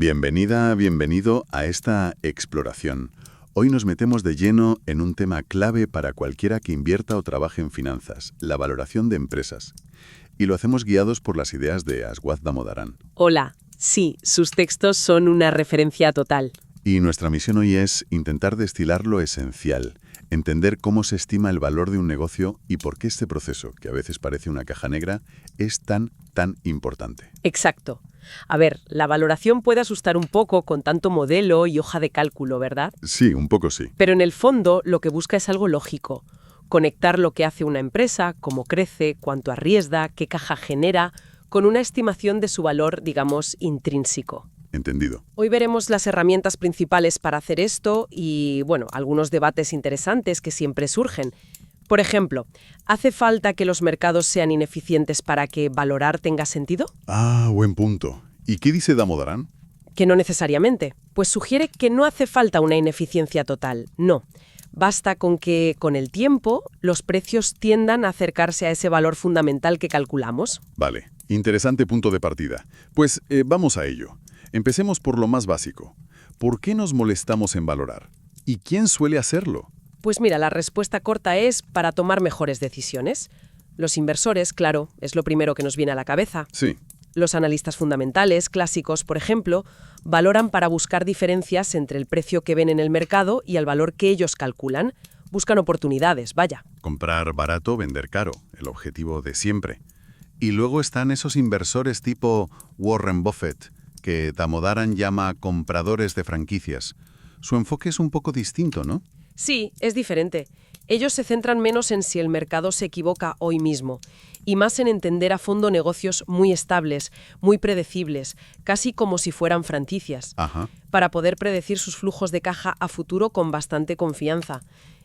Bienvenida, bienvenido a esta exploración. Hoy nos metemos de lleno en un tema clave para cualquiera que invierta o trabaje en finanzas, la valoración de empresas. Y lo hacemos guiados por las ideas de Aswath Damodaran. Hola, sí, sus textos son una referencia total. Y nuestra misión hoy es intentar destilar lo esencial, entender cómo se estima el valor de un negocio y por qué este proceso, que a veces parece una caja negra, es tan importante. Exacto. A ver, la valoración puede asustar un poco con tanto modelo y hoja de cálculo, ¿verdad? Sí, un poco sí. Pero en el fondo lo que busca es algo lógico. Conectar lo que hace una empresa, cómo crece, cuánto arriesga, qué caja genera, con una estimación de su valor, digamos, intrínseco. Entendido. Hoy veremos las herramientas principales para hacer esto y, bueno, algunos debates interesantes que siempre surgen. Por ejemplo, ¿hace falta que los mercados sean ineficientes para que valorar tenga sentido? Ah, buen punto. ¿Y qué dice Damodaran? Que no necesariamente. Pues sugiere que no hace falta una ineficiencia total, no. Basta con que, con el tiempo, los precios tiendan a acercarse a ese valor fundamental que calculamos. Vale, interesante punto de partida. Pues vamos a ello. Empecemos por lo más básico. ¿Por qué nos molestamos en valorar? ¿Y quién suele hacerlo? Pues mira, la respuesta corta es para tomar mejores decisiones. Los inversores, claro, es lo primero que nos viene a la cabeza. Sí. Los analistas fundamentales, clásicos, por ejemplo, valoran para buscar diferencias entre el precio que ven en el mercado y el valor que ellos calculan. Buscan oportunidades, vaya. Comprar barato, vender caro, el objetivo de siempre. Y luego están esos inversores tipo Warren Buffett, que Damodaran llama compradores de franquicias. Su enfoque es un poco distinto, ¿no? Sí, es diferente. Ellos se centran menos en si el mercado se equivoca hoy mismo y más en entender a fondo negocios muy estables, muy predecibles, casi como si fueran franquicias, para poder predecir sus flujos de caja a futuro con bastante confianza.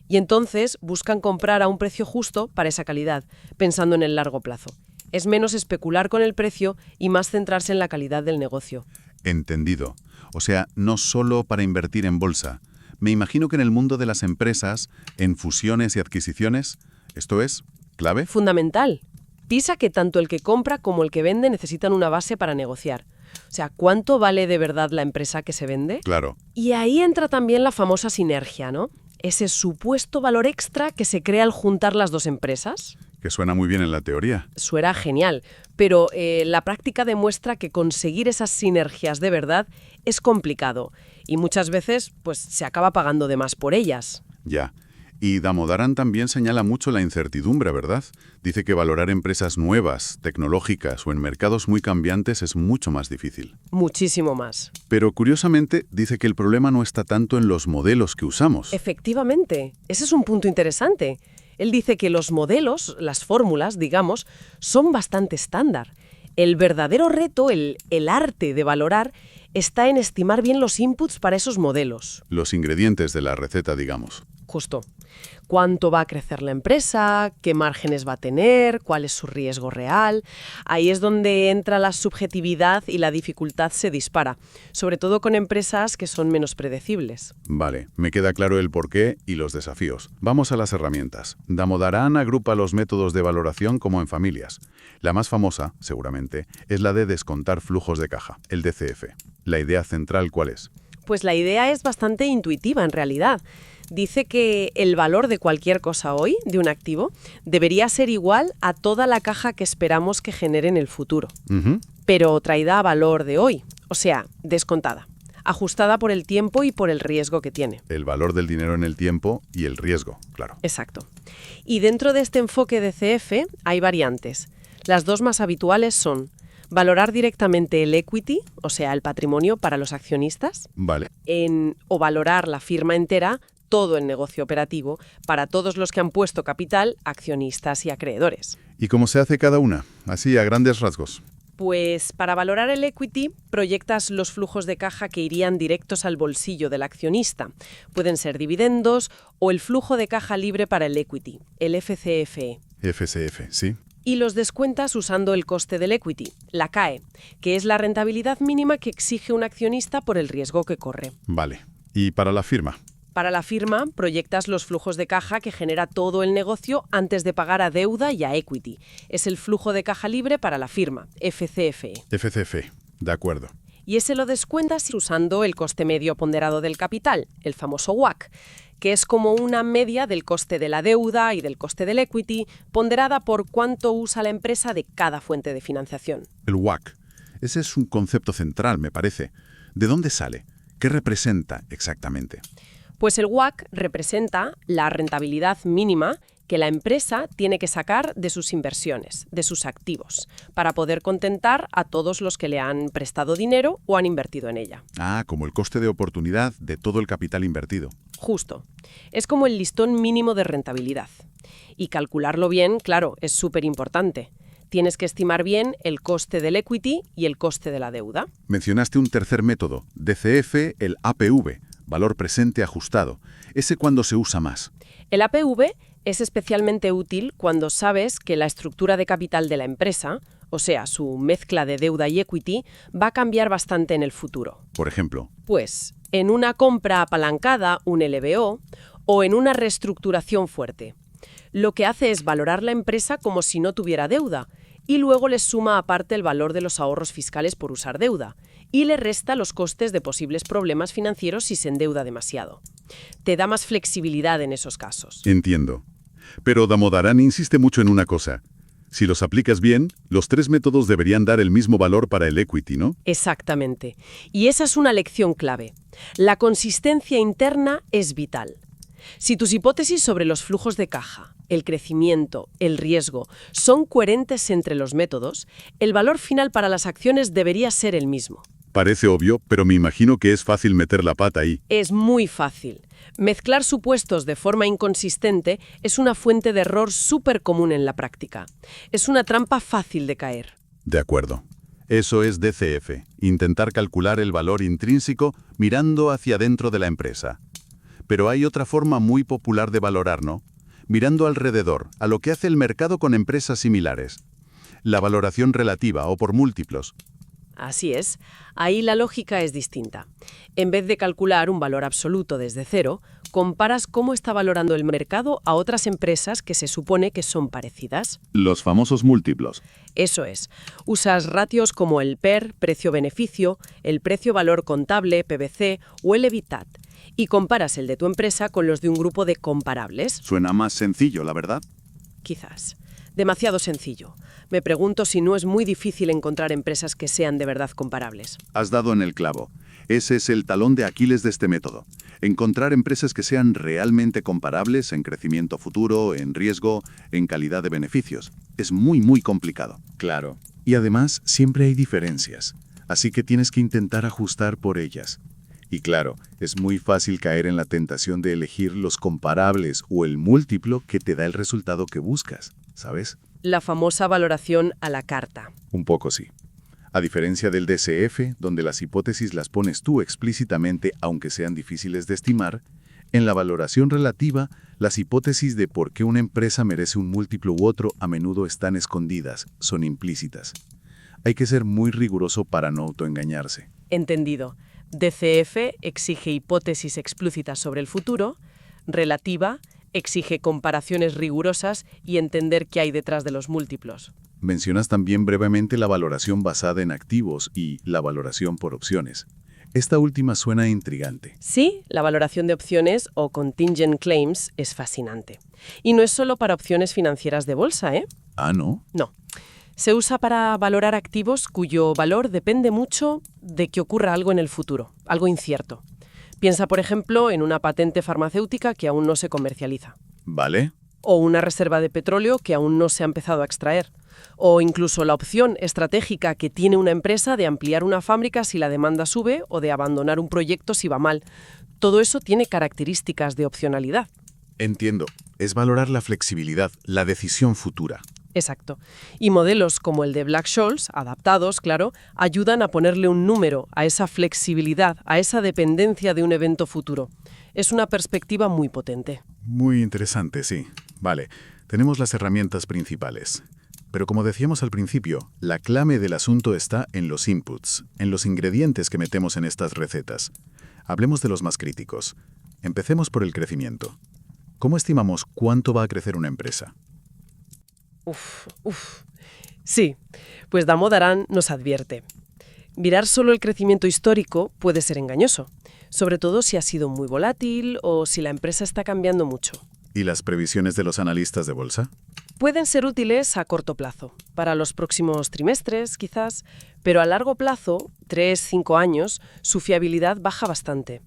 Y entonces buscan comprar a un precio justo para esa calidad, pensando en el largo plazo. Es menos especular con el precio y más centrarse en la calidad del negocio. Entendido. O sea, no solo para invertir en bolsa. Me imagino que en el mundo de las empresas, en fusiones y adquisiciones, ¿esto es clave? Fundamental. Piensa que tanto el que compra como el que vende necesitan una base para negociar. O sea, ¿cuánto vale de verdad la empresa que se vende? Claro. Y ahí entra también la famosa sinergia, ¿no? Ese supuesto valor extra que se crea al juntar las dos empresas. Que suena muy bien en la teoría. Suena genial, pero la práctica demuestra que conseguir esas sinergias de verdad es complicado y muchas veces pues, se acaba pagando de más por ellas. Ya. Y Damodaran también señala mucho la incertidumbre, ¿verdad? Dice que valorar empresas nuevas, tecnológicas o en mercados muy cambiantes es mucho más difícil. Muchísimo más. Pero curiosamente dice que el problema no está tanto en los modelos que usamos. Efectivamente, ese es un punto interesante. Él dice que los modelos, las fórmulas, digamos, son bastante estándar. El verdadero reto, el arte de valorar, está en estimar bien los inputs para esos modelos. Los ingredientes de la receta, digamos. Justo. ¿Cuánto va a crecer la empresa? ¿Qué márgenes va a tener? ¿Cuál es su riesgo real? Ahí es donde entra la subjetividad y la dificultad se dispara, sobre todo con empresas que son menos predecibles. Vale, me queda claro el porqué y los desafíos. Vamos a las herramientas. Damodaran agrupa los métodos de valoración como en familias. La más famosa, seguramente, es la de descontar flujos de caja, el DCF. ¿La idea central cuál es? Pues la idea es bastante intuitiva en realidad. Dice que el valor de cualquier cosa hoy, de un activo, debería ser igual a toda la caja que esperamos que genere en el futuro. Pero traída a valor de hoy, o sea, descontada, ajustada por el tiempo y por el riesgo que tiene. El valor del dinero en el tiempo y el riesgo, claro. Exacto. Y dentro de este enfoque de CF hay variantes. Las dos más habituales son valorar directamente el equity, o sea, el patrimonio para los accionistas, Vale. o valorar la firma entera, todo el negocio operativo, para todos los que han puesto capital, accionistas y acreedores. ¿Y cómo se hace cada una? Así, a grandes rasgos. Pues para valorar el equity, proyectas los flujos de caja que irían directos al bolsillo del accionista. Pueden ser dividendos o el flujo de caja libre para el equity, el FCFE. FCF, sí. Y los descuentas usando el coste del equity, la CAE, que es la rentabilidad mínima que exige un accionista por el riesgo que corre. Vale. ¿Y para la firma? Para la firma, proyectas los flujos de caja que genera todo el negocio antes de pagar a deuda y a equity. Es el flujo de caja libre para la firma, FCFE. FCF, de acuerdo. y ese lo descuentas usando el coste medio ponderado del capital, el famoso WACC, que es como una media del coste de la deuda y del coste del equity, ponderada por cuánto usa la empresa de cada fuente de financiación. El WACC. Ese es un concepto central, me parece. ¿De dónde sale? ¿Qué representa exactamente? Pues el WACC representa la rentabilidad mínima que la empresa tiene que sacar de sus inversiones, de sus activos, para poder contentar a todos los que le han prestado dinero o han invertido en ella. Ah, como el coste de oportunidad de todo el capital invertido. Justo. Es como el listón mínimo de rentabilidad. Y calcularlo bien, claro, es súper importante. Tienes que estimar bien el coste del equity y el coste de la deuda. Mencionaste un tercer método, DCF, el APV, valor presente ajustado. ¿Ese cuándo se usa más? El APV es especialmente útil cuando sabes que la estructura de capital de la empresa, o sea, su mezcla de deuda y equity, va a cambiar bastante en el futuro. Por ejemplo, Pues en una compra apalancada, un LBO, o en una reestructuración fuerte. Lo que hace es valorar la empresa como si no tuviera deuda y luego le suma aparte el valor de los ahorros fiscales por usar deuda y le resta los costes de posibles problemas financieros si se endeuda demasiado. Te da más flexibilidad en esos casos. entiendo. Pero Damodaran insiste mucho en una cosa. Si los aplicas bien, los tres métodos deberían dar el mismo valor para el equity, ¿no? Exactamente. Y esa es una lección clave. La consistencia interna es vital. Si tus hipótesis sobre los flujos de caja, el crecimiento, el riesgo, son coherentes entre los métodos, el valor final para las acciones debería ser el mismo. Parece obvio, pero me imagino que es fácil meter la pata ahí. Es muy fácil. Mezclar supuestos de forma inconsistente es una fuente de error súper común en la práctica. Es una trampa fácil de caer. De acuerdo. Eso es DCF, intentar calcular el valor intrínseco mirando hacia dentro de la empresa. Pero hay otra forma muy popular de valorar, ¿no? Mirando alrededor, a lo que hace el mercado con empresas similares. La valoración relativa o por múltiplos. Así es, ahí la lógica es distinta. En vez de calcular un valor absoluto desde cero, comparas cómo está valorando el mercado a otras empresas que se supone que son parecidas. Los famosos múltiplos. Eso es, usas ratios como el PER, precio-beneficio, el precio-valor contable, PBC o el EBITDAT, y comparas el de tu empresa con los de un grupo de comparables. Suena más sencillo, la verdad. Quizás. Demasiado sencillo. Me pregunto si no es muy difícil encontrar empresas que sean de verdad comparables. Has dado en el clavo. Ese es el talón de Aquiles de este método. Encontrar empresas que sean realmente comparables en crecimiento futuro, en riesgo, en calidad de beneficios. Es muy complicado. Claro. Y además, siempre hay diferencias. Así que tienes que intentar ajustar por ellas. Y claro, es muy fácil caer en la tentación de elegir los comparables o el múltiplo que te da el resultado que buscas, ¿sabes? La famosa valoración a la carta. Un poco sí. A diferencia del DCF, donde las hipótesis las pones tú explícitamente, aunque sean difíciles de estimar, en la valoración relativa, las hipótesis de por qué una empresa merece un múltiplo u otro a menudo están escondidas, son implícitas. Hay que ser muy riguroso para no autoengañarse. Entendido. DCF exige hipótesis explícitas sobre el futuro, relativa exige comparaciones rigurosas y entender qué hay detrás de los múltiplos. Mencionas también brevemente la valoración basada en activos y la valoración por opciones. Esta última suena intrigante. Sí, la valoración de opciones o contingent claims es fascinante. Y no es solo para opciones financieras de bolsa, ¿eh? Ah, ¿no? No. Se usa para valorar activos cuyo valor depende mucho de que ocurra algo en el futuro, algo incierto. Piensa, por ejemplo, en una patente farmacéutica que aún no se comercializa. ¿Vale? O una reserva de petróleo que aún no se ha empezado a extraer. O incluso la opción estratégica que tiene una empresa de ampliar una fábrica si la demanda sube o de abandonar un proyecto si va mal. Todo eso tiene características de opcionalidad. Entiendo. Es valorar la flexibilidad, la decisión futura. Exacto. Y modelos como el de Black-Scholes, adaptados, claro, ayudan a ponerle un número a esa flexibilidad, a esa dependencia de un evento futuro. Es una perspectiva muy potente. Muy interesante, sí. Vale, tenemos las herramientas principales. Pero como decíamos al principio, la clave del asunto está en los inputs, en los ingredientes que metemos en estas recetas. Hablemos de los más críticos. Empecemos por el crecimiento. ¿Cómo estimamos cuánto va a crecer una empresa? Sí, pues Damodaran nos advierte. Mirar solo el crecimiento histórico puede ser engañoso, sobre todo si ha sido muy volátil o si la empresa está cambiando mucho. ¿Y las previsiones de los analistas de bolsa? Pueden ser útiles a corto plazo, para los próximos trimestres quizás, pero a largo plazo, 3-5 años, su fiabilidad baja bastante.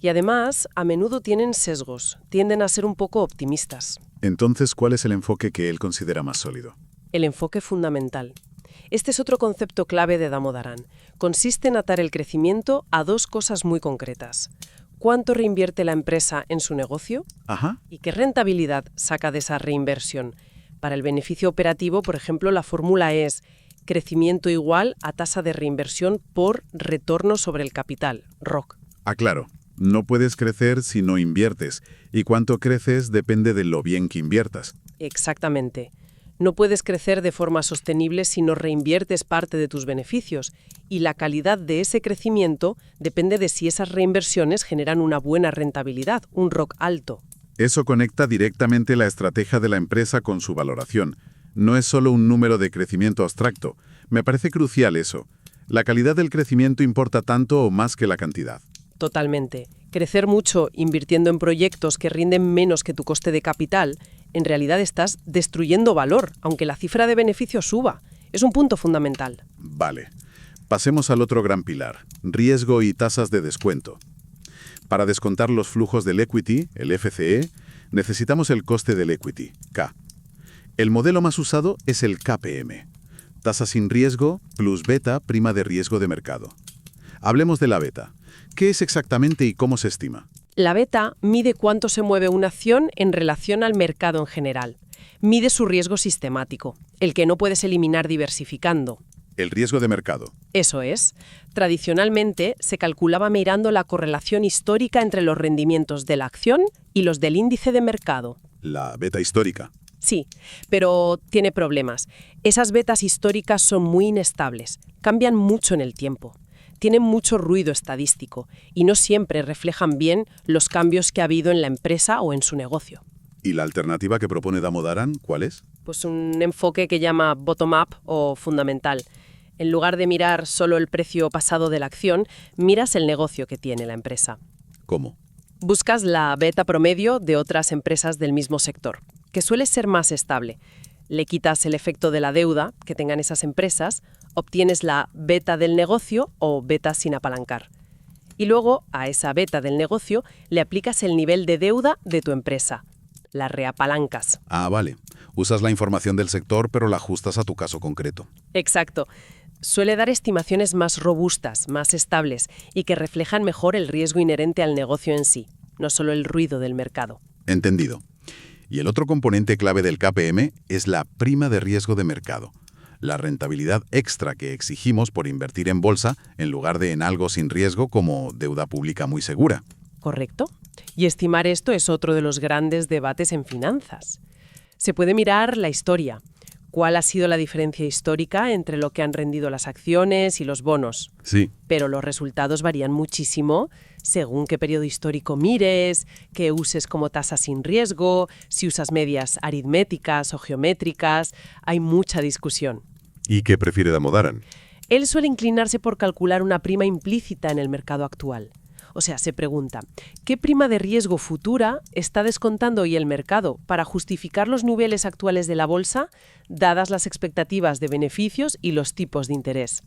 Y además, a menudo tienen sesgos, tienden a ser un poco optimistas. Entonces, ¿cuál es el enfoque que él considera más sólido? El enfoque fundamental. Este es otro concepto clave de Damodaran. Consiste en atar el crecimiento a dos cosas muy concretas. ¿Cuánto reinvierte la empresa en su negocio? Ajá. ¿Y qué rentabilidad saca de esa reinversión? Para el beneficio operativo, por ejemplo, la fórmula es crecimiento igual a tasa de reinversión por retorno sobre el capital, ROC. Claro. No puedes crecer si no inviertes, y cuánto creces depende de lo bien que inviertas. Exactamente. No puedes crecer de forma sostenible si no reinviertes parte de tus beneficios, y la calidad de ese crecimiento depende de si esas reinversiones generan una buena rentabilidad, un ROC alto. Eso conecta directamente la estrategia de la empresa con su valoración. No es solo un número de crecimiento abstracto. Me parece crucial eso. La calidad del crecimiento importa tanto o más que la cantidad. Totalmente. Crecer mucho invirtiendo en proyectos que rinden menos que tu coste de capital, en realidad estás destruyendo valor, aunque la cifra de beneficio suba. Es un punto fundamental. Vale. Pasemos al otro gran pilar, riesgo y tasas de descuento. Para descontar los flujos del equity, el FCE, necesitamos el coste del equity, K. El modelo más usado es el KPM. Tasa sin riesgo plus beta prima de riesgo de mercado. Hablemos de la beta. ¿Qué es exactamente y cómo se estima? La beta mide cuánto se mueve una acción en relación al mercado en general. Mide su riesgo sistemático, el que no puedes eliminar diversificando. El riesgo de mercado. Eso es. Tradicionalmente se calculaba mirando la correlación histórica entre los rendimientos de la acción y los del índice de mercado. La beta histórica. Sí, pero tiene problemas. Esas betas históricas son muy inestables, cambian mucho en el tiempo. Tienen mucho ruido estadístico y no siempre reflejan bien los cambios que ha habido en la empresa o en su negocio. ¿Y la alternativa que propone Damodaran, cuál es? Pues un enfoque que llama bottom-up o fundamental. En lugar de mirar solo el precio pasado de la acción, miras el negocio que tiene la empresa. ¿Cómo? Buscas la beta promedio de otras empresas del mismo sector, que suele ser más estable. Le quitas el efecto de la deuda que tengan esas empresas, obtienes la beta del negocio o beta sin apalancar. Y luego, a esa beta del negocio, le aplicas el nivel de deuda de tu empresa. La reapalancas. Vale. Usas la información del sector, pero la ajustas a tu caso concreto. Exacto. Suele dar estimaciones más robustas, más estables y que reflejan mejor el riesgo inherente al negocio en sí, no solo el ruido del mercado. Entendido. Y el otro componente clave del KPM es la prima de riesgo de mercado. La rentabilidad extra que exigimos por invertir en bolsa en lugar de en algo sin riesgo como deuda pública muy segura. ¿Correcto? Y estimar esto es otro de los grandes debates en finanzas. Se puede mirar la historia. ¿Cuál ha sido la diferencia histórica entre lo que han rendido las acciones y los bonos? Sí. Pero los resultados varían muchísimo según qué periodo histórico mires, qué uses como tasa sin riesgo, si usas medias aritméticas o geométricas. Hay mucha discusión. ¿Y qué prefiere Damodaran? Él suele inclinarse por calcular una prima implícita en el mercado actual. O sea, se pregunta, ¿qué prima de riesgo futura está descontando hoy el mercado para justificar los niveles actuales de la bolsa, dadas las expectativas de beneficios y los tipos de interés?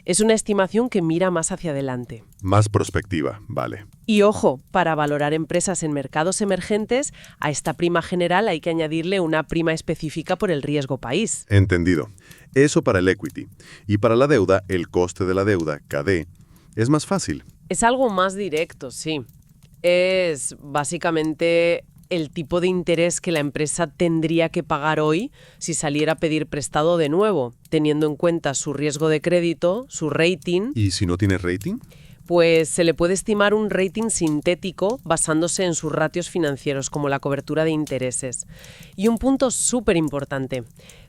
Es una estimación que mira más hacia adelante. Más prospectiva, vale. Y ojo, para valorar empresas en mercados emergentes, a esta prima general hay que añadirle una prima específica por el riesgo país. Entendido. Eso para el equity. Y para la deuda, el coste de la deuda, KD, es más fácil. Es algo más directo, sí. Es básicamente el tipo de interés que la empresa tendría que pagar hoy si saliera a pedir prestado de nuevo, teniendo en cuenta su riesgo de crédito, su rating. ¿Y si no tiene rating? Pues se le puede estimar un rating sintético basándose en sus ratios financieros, como la cobertura de intereses. Y un punto súper importante.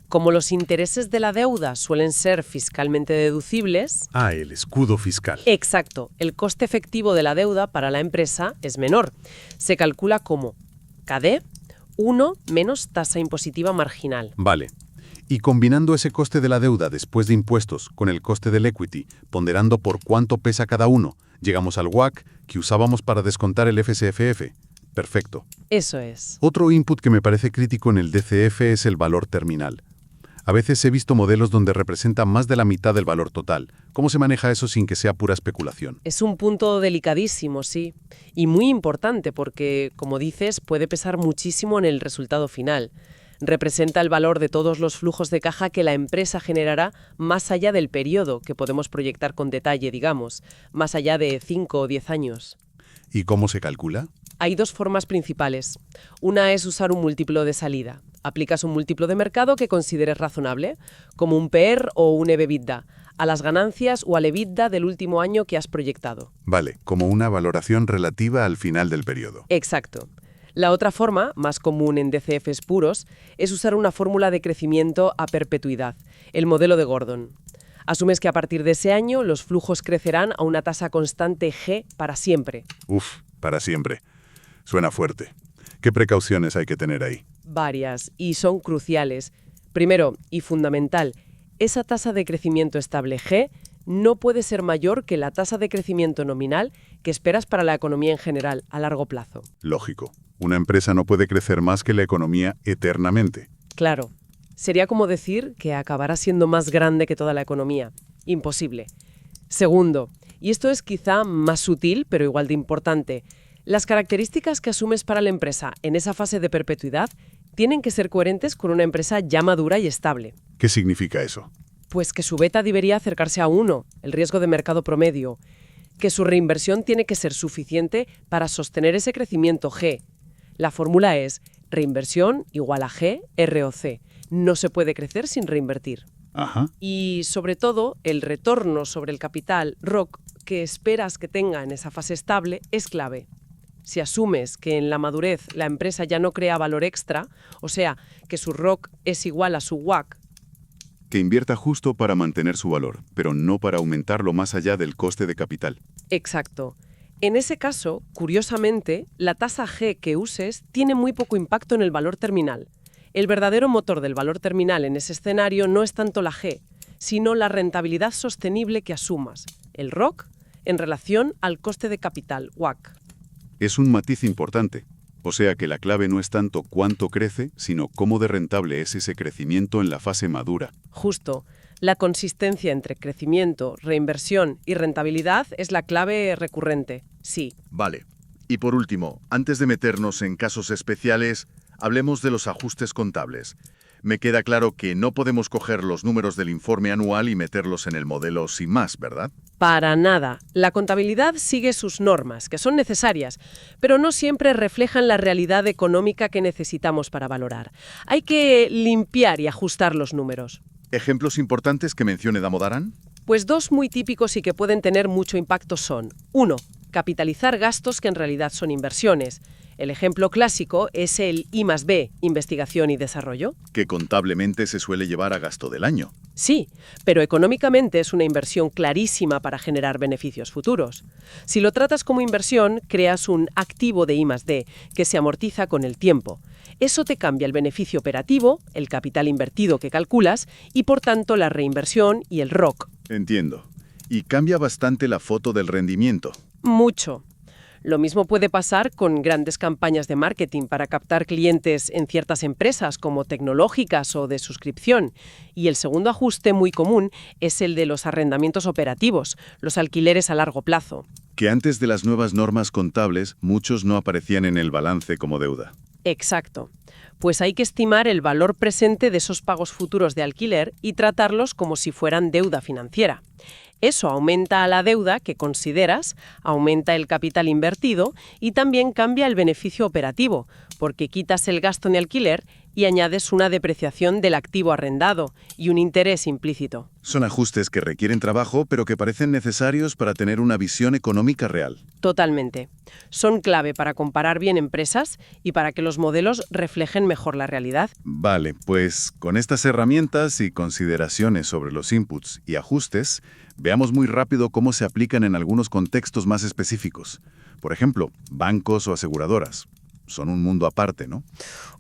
Como los intereses de la deuda suelen ser fiscalmente deducibles... El escudo fiscal. Exacto. El coste efectivo de la deuda para la empresa es menor. Se calcula como KD 1 menos tasa impositiva marginal. Vale. Y combinando ese coste de la deuda después de impuestos con el coste del equity, ponderando por cuánto pesa cada uno, llegamos al WACC que usábamos para descontar el FCFF. Perfecto. Eso es. Otro input que me parece crítico en el DCF es el valor terminal. A veces he visto modelos donde representa más de la mitad del valor total. ¿Cómo se maneja eso sin que sea pura especulación? Es un punto delicadísimo, sí, y muy importante porque, como dices, puede pesar muchísimo en el resultado final. Representa el valor de todos los flujos de caja que la empresa generará más allá del periodo que podemos proyectar con detalle, digamos, más allá de 5 o 10 años. ¿Y cómo se calcula? Hay dos formas principales. Una es usar un múltiplo de salida. Aplicas un múltiplo de mercado que consideres razonable, como un PER o un EV/EBITDA, a las ganancias o al EBITDA del último año que has proyectado. Vale, como una valoración relativa al final del periodo. Exacto. La otra forma, más común en DCFs puros, es usar una fórmula de crecimiento a perpetuidad, el modelo de Gordon. Asumes que a partir de ese año los flujos crecerán a una tasa constante G para siempre. Uf, para siempre. Suena fuerte. ¿Qué precauciones hay que tener ahí? Varias, y son cruciales. Primero, y fundamental, esa tasa de crecimiento estable G no puede ser mayor que la tasa de crecimiento nominal que esperas para la economía en general a largo plazo. Lógico. Una empresa no puede crecer más que la economía eternamente. Claro. Sería como decir que acabará siendo más grande que toda la economía. Imposible. Segundo, y esto es quizá más sutil, pero igual de importante, las características que asumes para la empresa en esa fase de perpetuidad tienen que ser coherentes con una empresa ya madura y estable. ¿Qué significa eso? Pues que su beta debería acercarse a 1, el riesgo de mercado promedio, que su reinversión tiene que ser suficiente para sostener ese crecimiento G. La fórmula es reinversión igual a G, ROC. No se puede crecer sin reinvertir. Ajá. Y, sobre todo, el retorno sobre el capital, ROC, que esperas que tenga en esa fase estable, es clave. Si asumes que en la madurez la empresa ya no crea valor extra, o sea, que su ROC es igual a su WACC, Que invierta justo para mantener su valor, pero no para aumentarlo más allá del coste de capital. exacto. En ese caso, curiosamente, la tasa G que uses tiene muy poco impacto en el valor terminal. El verdadero motor del valor terminal en ese escenario no es tanto la G, sino la rentabilidad sostenible que asumas, el ROC, en relación al coste de capital, WACC. Es un matiz importante. O sea que la clave no es tanto cuánto crece, sino cómo de rentable es ese crecimiento en la fase madura. Justo, la consistencia entre crecimiento, reinversión y rentabilidad es la clave recurrente, sí. Vale. Y por último, antes de meternos en casos especiales, hablemos de los ajustes contables. Me queda claro que no podemos coger los números del informe anual y meterlos en el modelo sin más, ¿verdad? Para nada. La contabilidad sigue sus normas, que son necesarias, pero no siempre reflejan la realidad económica que necesitamos para valorar. Hay que limpiar y ajustar los números. ¿Ejemplos importantes que mencione Damodaran? Pues dos muy típicos y que pueden tener mucho impacto son: 1. Capitalizar gastos que en realidad son inversiones. El ejemplo clásico es el I+B, investigación y desarrollo. Que contablemente se suele llevar a gasto del año. Sí, pero económicamente es una inversión clarísima para generar beneficios futuros. Si lo tratas como inversión, creas un activo de I+D que se amortiza con el tiempo. Eso te cambia el beneficio operativo, el capital invertido que calculas y, por tanto, la reinversión y el ROC. Entiendo. Y cambia bastante la foto del rendimiento. Mucho. Lo mismo puede pasar con grandes campañas de marketing para captar clientes en ciertas empresas como tecnológicas o de suscripción. Y el segundo ajuste muy común es el de los arrendamientos operativos, los alquileres a largo plazo. Que antes de las nuevas normas contables, muchos no aparecían en el balance como deuda. Exacto. Pues hay que estimar el valor presente de esos pagos futuros de alquiler y tratarlos como si fueran deuda financiera. Eso aumenta a la deuda que consideras, aumenta el capital invertido y también cambia el beneficio operativo, porque quitas el gasto en alquiler y añades una depreciación del activo arrendado y un interés implícito. Son ajustes que requieren trabajo, pero que parecen necesarios para tener una visión económica real. Totalmente. Son clave para comparar bien empresas y para que los modelos reflejen mejor la realidad. Vale, pues con estas herramientas y consideraciones sobre los inputs y ajustes, veamos muy rápido cómo se aplican en algunos contextos más específicos. Por ejemplo, bancos o aseguradoras. Son un mundo aparte, ¿no?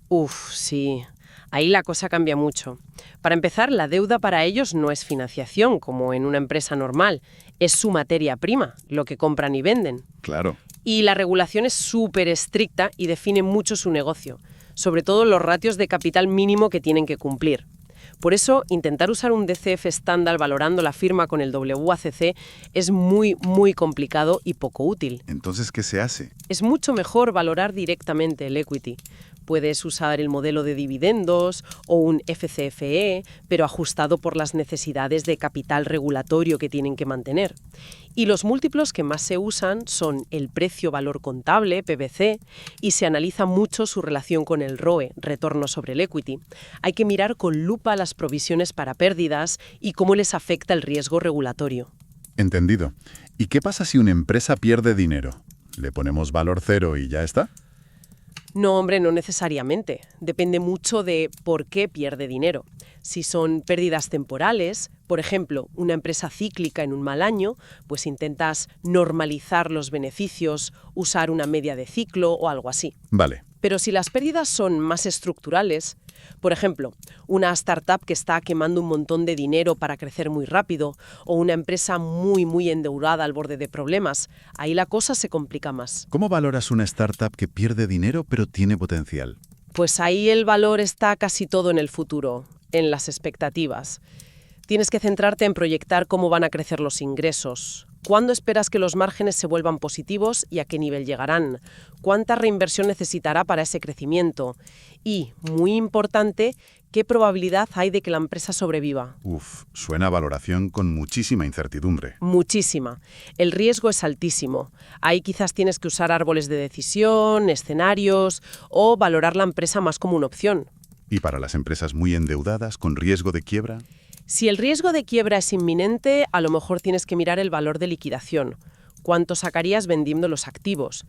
Uf, sí. Ahí la cosa cambia mucho. Para empezar, la deuda para ellos no es financiación, como en una empresa normal. Es su materia prima, lo que compran y venden. Claro. Y la regulación es súper estricta y define mucho su negocio, sobre todo los ratios de capital mínimo que tienen que cumplir. Por eso, intentar usar un DCF estándar valorando la firma con el WACC es muy, muy complicado y poco útil. Entonces, ¿qué se hace? Es mucho mejor valorar directamente el equity. Puedes usar el modelo de dividendos o un FCFE, pero ajustado por las necesidades de capital regulatorio que tienen que mantener. Y los múltiplos que más se usan son el precio-valor contable, PBC, y se analiza mucho su relación con el ROE, retorno sobre el equity. Hay que mirar con lupa las provisiones para pérdidas y cómo les afecta el riesgo regulatorio. Entendido. ¿Y qué pasa si una empresa pierde dinero? ¿Le ponemos valor cero y ya está? No, hombre, no necesariamente. Depende mucho de por qué pierde dinero. Si son pérdidas temporales, por ejemplo, una empresa cíclica en un mal año, pues intentas normalizar los beneficios, usar una media de ciclo o algo así. Vale. Pero si las pérdidas son más estructurales, por ejemplo, una startup que está quemando un montón de dinero para crecer muy rápido o una empresa muy, muy endeudada al borde de problemas, ahí la cosa se complica más. ¿Cómo valoras una startup que pierde dinero pero tiene potencial? Pues ahí el valor está casi todo en el futuro, en las expectativas. Tienes que centrarte en proyectar cómo van a crecer los ingresos. ¿Cuándo esperas que los márgenes se vuelvan positivos y a qué nivel llegarán? ¿Cuánta reinversión necesitará para ese crecimiento? Y, muy importante, ¿qué probabilidad hay de que la empresa sobreviva? Suena a valoración con muchísima incertidumbre. Muchísima. El riesgo es altísimo. Ahí quizás tienes que usar árboles de decisión, escenarios o valorar la empresa más como una opción. ¿Y para las empresas muy endeudadas, con riesgo de quiebra? Si el riesgo de quiebra es inminente, a lo mejor tienes que mirar el valor de liquidación. ¿Cuánto sacarías vendiendo los activos?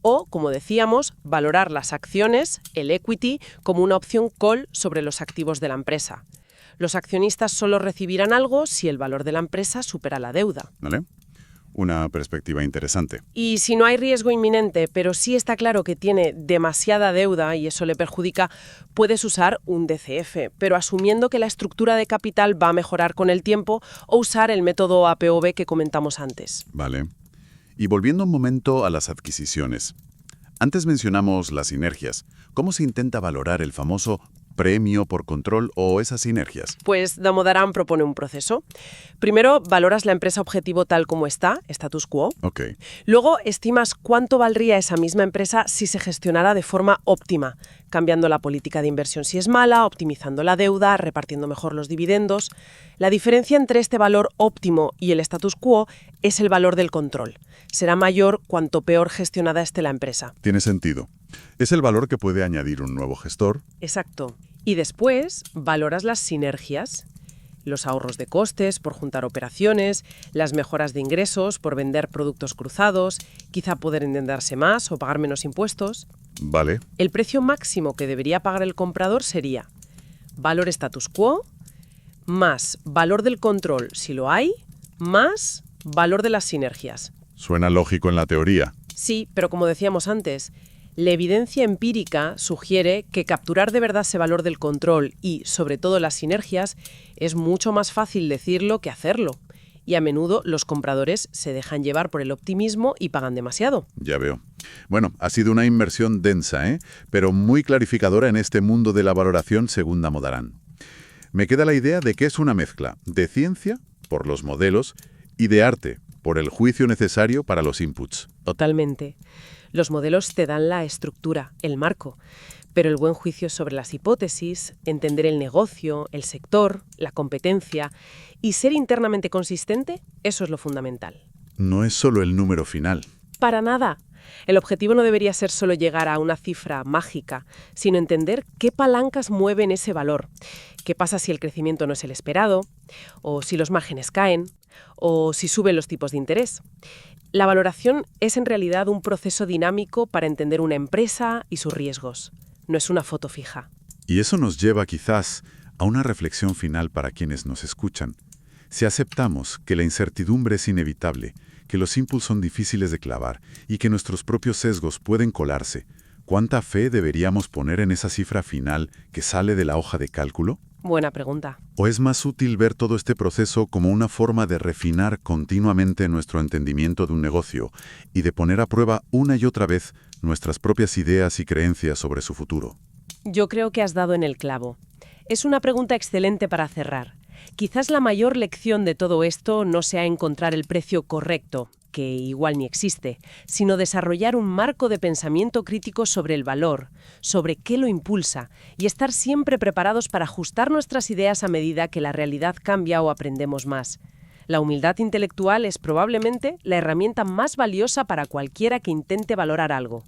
O, como decíamos, valorar las acciones, el equity, como una opción call sobre los activos de la empresa. Los accionistas solo recibirán algo si el valor de la empresa supera la deuda. ¿Vale? Una perspectiva interesante. Y si no hay riesgo inminente, pero sí está claro que tiene demasiada deuda y eso le perjudica, puedes usar un DCF, pero asumiendo que la estructura de capital va a mejorar con el tiempo o usar el método APOV que comentamos antes. Vale. Y volviendo un momento a las adquisiciones. Antes mencionamos las sinergias. ¿Cómo se intenta valorar el famoso premio por control o esas sinergias? Pues Damodaran propone un proceso. Primero, valoras la empresa objetivo tal como está, status quo. Ok. Luego, estimas cuánto valdría esa misma empresa si se gestionara de forma óptima, cambiando la política de inversión si es mala, optimizando la deuda, repartiendo mejor los dividendos. La diferencia entre este valor óptimo y el status quo es el valor del control. Será mayor cuanto peor gestionada esté la empresa. Tiene sentido. Es el valor que puede añadir un nuevo gestor. Exacto. Y después valoras las sinergias, los ahorros de costes por juntar operaciones, las mejoras de ingresos por vender productos cruzados, quizá poder endeudarse más o pagar menos impuestos. Vale. El precio máximo que debería pagar el comprador sería valor status quo más valor del control, si lo hay, más valor de las sinergias. Suena lógico en la teoría. Sí, pero como decíamos antes, la evidencia empírica sugiere que capturar de verdad ese valor del control y, sobre todo, las sinergias es mucho más fácil decirlo que hacerlo. Y a menudo los compradores se dejan llevar por el optimismo y pagan demasiado. Ya veo. Bueno, ha sido una inmersión densa, pero muy clarificadora en este mundo de la valoración según Damodaran. Me queda la idea de que es una mezcla de ciencia, por los modelos, y de arte, por el juicio necesario para los inputs. Totalmente. Los modelos te dan la estructura, el marco, pero el buen juicio sobre las hipótesis, entender el negocio, el sector, la competencia y ser internamente consistente, eso es lo fundamental. No es solo el número final. Para nada. El objetivo no debería ser solo llegar a una cifra mágica, sino entender qué palancas mueven ese valor. ¿Qué pasa si el crecimiento no es el esperado? ¿O si los márgenes caen? ¿O si suben los tipos de interés? La valoración es en realidad un proceso dinámico para entender una empresa y sus riesgos. No es una foto fija. Y eso nos lleva quizás a una reflexión final para quienes nos escuchan. Si aceptamos que la incertidumbre es inevitable, que los inputs son difíciles de clavar y que nuestros propios sesgos pueden colarse, ¿Cuánta fe deberíamos poner en esa cifra final que sale de la hoja de cálculo? Buena pregunta. ¿O es más útil ver todo este proceso como una forma de refinar continuamente nuestro entendimiento de un negocio y de poner a prueba una y otra vez nuestras propias ideas y creencias sobre su futuro? Yo creo que has dado en el clavo. Es una pregunta excelente para cerrar. Quizás la mayor lección de todo esto no sea encontrar el precio correcto, que igual ni existe, sino desarrollar un marco de pensamiento crítico sobre el valor, sobre qué lo impulsa, y estar siempre preparados para ajustar nuestras ideas a medida que la realidad cambia o aprendemos más. La humildad intelectual es probablemente la herramienta más valiosa para cualquiera que intente valorar algo.